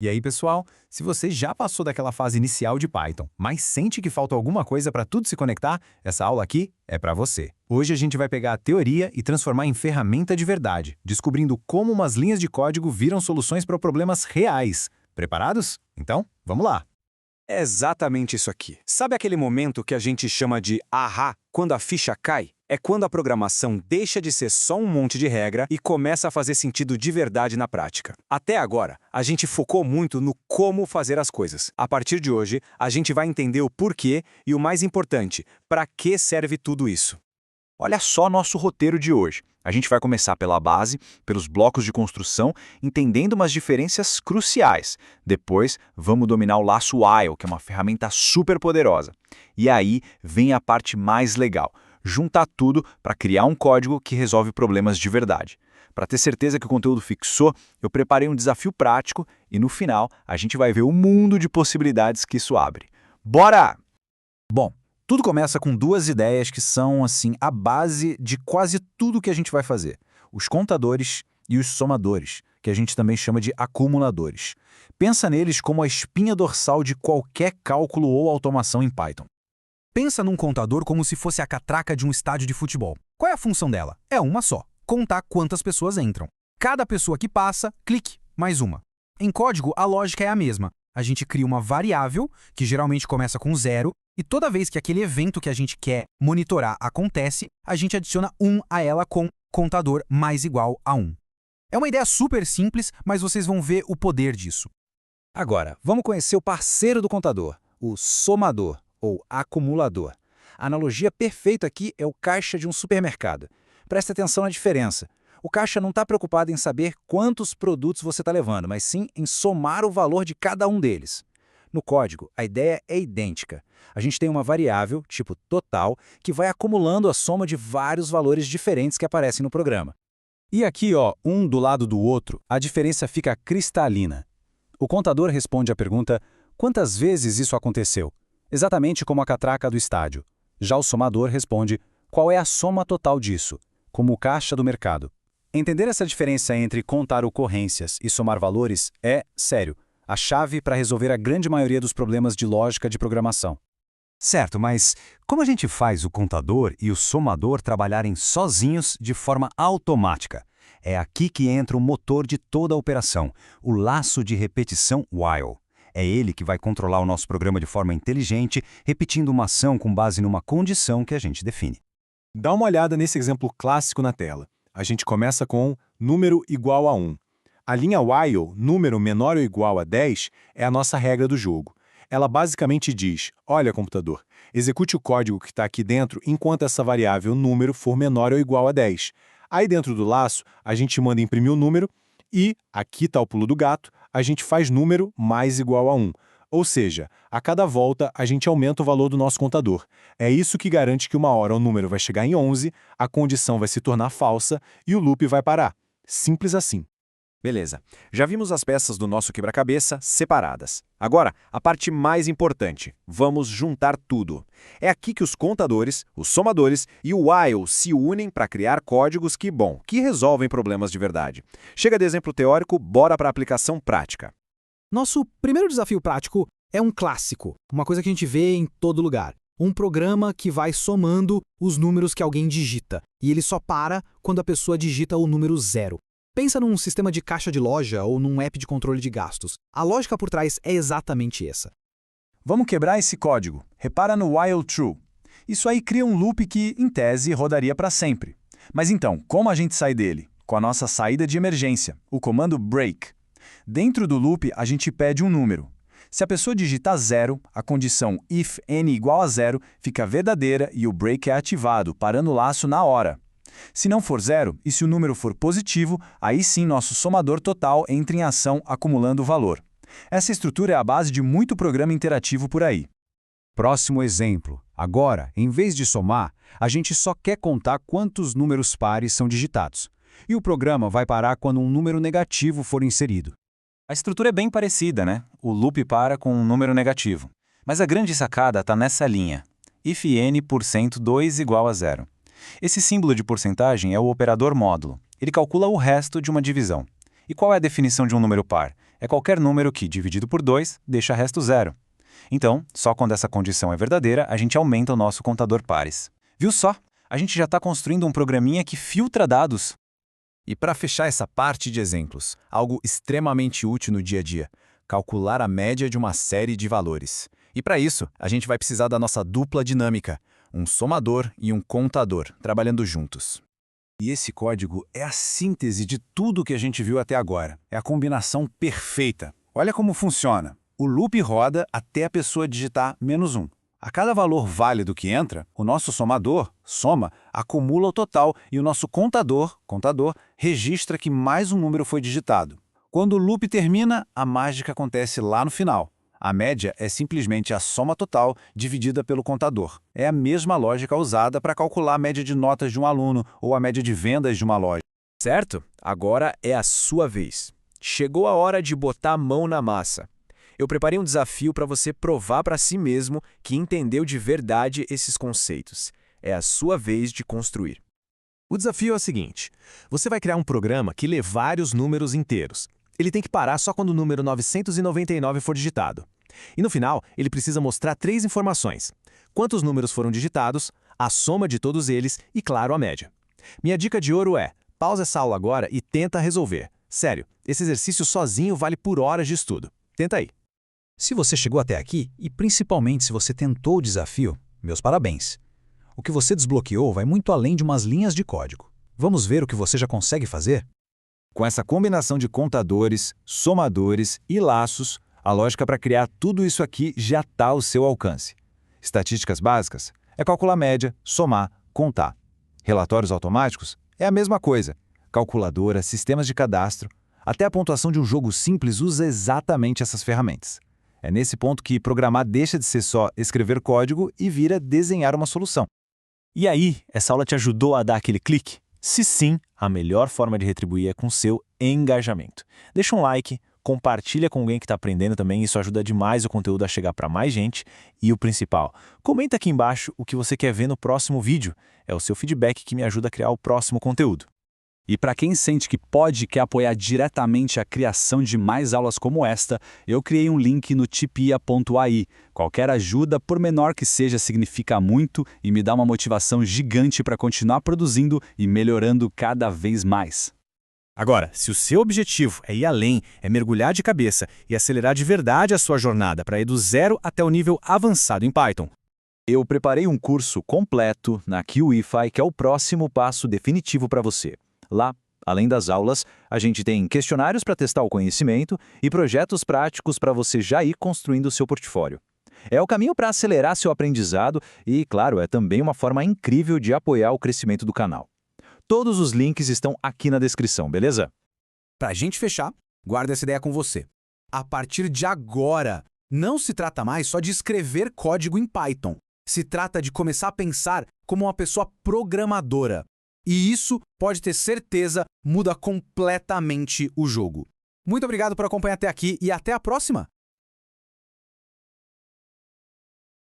E aí, pessoal, se você já passou daquela fase inicial de Python, mas sente que falta alguma coisa para tudo se conectar, essa aula aqui é para você. Hoje a gente vai pegar a teoria e transformar em ferramenta de verdade, descobrindo como umas linhas de código viram soluções para problemas reais. Preparados? Então, vamos lá! É exatamente isso aqui. Sabe aquele momento que a gente chama de ahá, quando a ficha cai? É quando a programação deixa de ser só um monte de regra e começa a fazer sentido de verdade na prática. Até agora, a gente focou muito no como fazer as coisas. A partir de hoje, a gente vai entender o porquê e, o mais importante, para que serve tudo isso. Olha só nosso roteiro de hoje. A gente vai começar pela base, pelos blocos de construção, entendendo umas diferenças cruciais. Depois, vamos dominar o laço while, que é uma ferramenta super poderosa. E aí vem a parte mais legal, juntar tudo para criar um código que resolve problemas de verdade. Para ter certeza que o conteúdo fixou, eu preparei um desafio prático e no final a gente vai ver o mundo de possibilidades que isso abre. Bora! Bom, tudo começa com duas ideias que são, assim, a base de quase tudo que a gente vai fazer. Os contadores e os somadores, que a gente também chama de acumuladores. Pensa neles como a espinha dorsal de qualquer cálculo ou automação em Python. Pensa num contador como se fosse a catraca de um estádio de futebol. Qual é a função dela? É uma só: contar quantas pessoas entram. Cada pessoa que passa, clique, mais uma. Em código, a lógica é a mesma. A gente cria uma variável, que geralmente começa com 0, e toda vez que aquele evento que a gente quer monitorar acontece, a gente adiciona 1 a ela com contador mais igual a 1. É uma ideia super simples, mas vocês vão ver o poder disso. Agora, vamos conhecer o parceiro do contador, o somador, ou acumulador. A analogia perfeita aqui é o caixa de um supermercado. Preste atenção na diferença. O caixa não está preocupado em saber quantos produtos você está levando, mas sim em somar o valor de cada um deles. No código, a ideia é idêntica. A gente tem uma variável, tipo total, que vai acumulando a soma de vários valores diferentes que aparecem no programa. E aqui, ó, um do lado do outro, a diferença fica cristalina. O contador responde à pergunta: quantas vezes isso aconteceu? Exatamente como a catraca do estádio. Já o somador responde: qual é a soma total disso? Como o caixa do mercado. Entender essa diferença entre contar ocorrências e somar valores é, sério, a chave para resolver a grande maioria dos problemas de lógica de programação. Certo, mas como a gente faz o contador e o somador trabalharem sozinhos de forma automática? É aqui que entra o motor de toda a operação, o laço de repetição while. É ele que vai controlar o nosso programa de forma inteligente, repetindo uma ação com base numa condição que a gente define. Dá uma olhada nesse exemplo clássico na tela. A gente começa com número igual a 1. A linha while, número menor ou igual a 10, é a nossa regra do jogo. Ela basicamente diz: olha, computador, execute o código que está aqui dentro enquanto essa variável número for menor ou igual a 10. Aí dentro do laço, a gente manda imprimir o número e, aqui está o pulo do gato, a gente faz número mais igual a 1. Ou seja, a cada volta a gente aumenta o valor do nosso contador. É isso que garante que uma hora o número vai chegar em 11, a condição vai se tornar falsa e o loop vai parar. Simples assim. Beleza, já vimos as peças do nosso quebra-cabeça separadas. Agora, a parte mais importante, vamos juntar tudo. É aqui que os contadores, os somadores e o while se unem para criar códigos que resolvem problemas de verdade. Chega de exemplo teórico, bora para a aplicação prática. Nosso primeiro desafio prático é um clássico, uma coisa que a gente vê em todo lugar. Um programa que vai somando os números que alguém digita, e ele só para quando a pessoa digita o número 0. Pensa num sistema de caixa de loja ou num app de controle de gastos. A lógica por trás é exatamente essa. Vamos quebrar esse código. Repara no while true. Isso aí cria um loop que, em tese, rodaria para sempre. Mas então, como a gente sai dele? Com a nossa saída de emergência, o comando break. Dentro do loop, a gente pede um número. Se a pessoa digitar 0, a condição if n igual a 0 fica verdadeira e o break é ativado, parando o laço na hora. Se não for 0, e se o número for positivo, aí sim nosso somador total entra em ação acumulando o valor. Essa estrutura é a base de muito programa interativo por aí. Próximo exemplo. Agora, em vez de somar, a gente só quer contar quantos números pares são digitados. E o programa vai parar quando um número negativo for inserido. A estrutura é bem parecida, né? O loop para com um número negativo. Mas a grande sacada está nessa linha. If n%2 igual a 0. Esse símbolo de porcentagem é o operador módulo. Ele calcula o resto de uma divisão. E qual é a definição de um número par? é qualquer número que, dividido por 2, deixa resto zero. Então, só quando essa condição é verdadeira, a gente aumenta o nosso contador pares. Viu só? A gente já está construindo um programinha que filtra dados. E para fechar essa parte de exemplos, algo extremamente útil no dia a dia: calcular a média de uma série de valores. E para isso, a gente vai precisar da nossa dupla dinâmica, um somador e um contador, trabalhando juntos. E esse código é a síntese de tudo que a gente viu até agora. É a combinação perfeita. Olha como funciona. O loop roda até a pessoa digitar -1. A cada valor válido que entra, o nosso somador, soma, acumula o total e o nosso contador, registra que mais um número foi digitado. Quando o loop termina, a mágica acontece lá no final. A média é simplesmente a soma total dividida pelo contador. É a mesma lógica usada para calcular a média de notas de um aluno ou a média de vendas de uma loja. Certo? Agora é a sua vez. Chegou a hora de botar a mão na massa. Eu preparei um desafio para você provar para si mesmo que entendeu de verdade esses conceitos. É a sua vez de construir. O desafio é o seguinte: você vai criar um programa que lê vários números inteiros. Ele tem que parar só quando o número 999 for digitado. E no final, ele precisa mostrar 3 informações: quantos números foram digitados, a soma de todos eles e, claro, a média. Minha dica de ouro é: pausa essa aula agora e tenta resolver. Sério, esse exercício sozinho vale por horas de estudo. Tenta aí. Se você chegou até aqui, e principalmente se você tentou o desafio, meus parabéns. O que você desbloqueou vai muito além de umas linhas de código. Vamos ver o que você já consegue fazer? Com essa combinação de contadores, somadores e laços, a lógica para criar tudo isso aqui já está ao seu alcance. Estatísticas básicas é calcular média, somar, contar. Relatórios automáticos é a mesma coisa. Calculadora, sistemas de cadastro, até a pontuação de um jogo simples usa exatamente essas ferramentas. É nesse ponto que programar deixa de ser só escrever código e vira desenhar uma solução. E aí, essa aula te ajudou a dar aquele clique? Se sim, a melhor forma de retribuir é com seu engajamento. Deixa um like, compartilha com alguém que está aprendendo também, isso ajuda demais o conteúdo a chegar para mais gente. E o principal, comenta aqui embaixo o que você quer ver no próximo vídeo. É o seu feedback que me ajuda a criar o próximo conteúdo. E para quem sente que pode e quer apoiar diretamente a criação de mais aulas como esta, eu criei um link no tipia.ai. Qualquer ajuda, por menor que seja, significa muito e me dá uma motivação gigante para continuar produzindo e melhorando cada vez mais. Agora, se o seu objetivo é ir além, é mergulhar de cabeça e acelerar de verdade a sua jornada para ir do zero até o nível avançado em Python, Eu preparei um curso completo na QIFI, que é o próximo passo definitivo para você. Lá, além das aulas, a gente tem questionários para testar o conhecimento e projetos práticos para você já ir construindo o seu portfólio. É o caminho para acelerar seu aprendizado e, claro, é também uma forma incrível de apoiar o crescimento do canal. Todos os links estão aqui na descrição, beleza? Para a gente fechar, guarda essa ideia com você. A partir de agora, não se trata mais só de escrever código em Python. Se trata de começar a pensar como uma pessoa programadora. E isso, pode ter certeza, muda completamente o jogo. Muito obrigado por acompanhar até aqui e até a próxima!